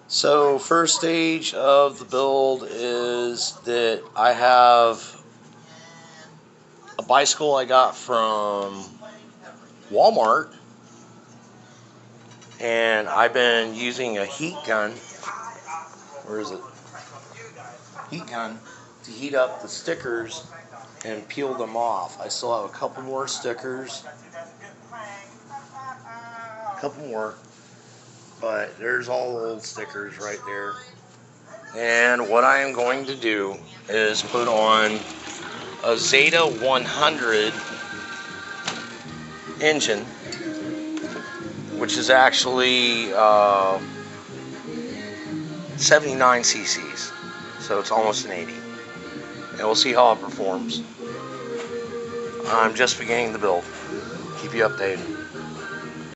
So first stage of the build is that I have a bicycle I got from Walmart, and I've been using a heat gun. Where is it? Heat gun to heat up the stickers and peel them off. I still have a couple more stickers, a couple more, but there's all the old stickers right there. And what I am going to do is put on a Zeta 100 engine, which is actually 79 cc's, so it's almost an 80. And we'll see how it performs. I'm just beginning the build. Keep you updated.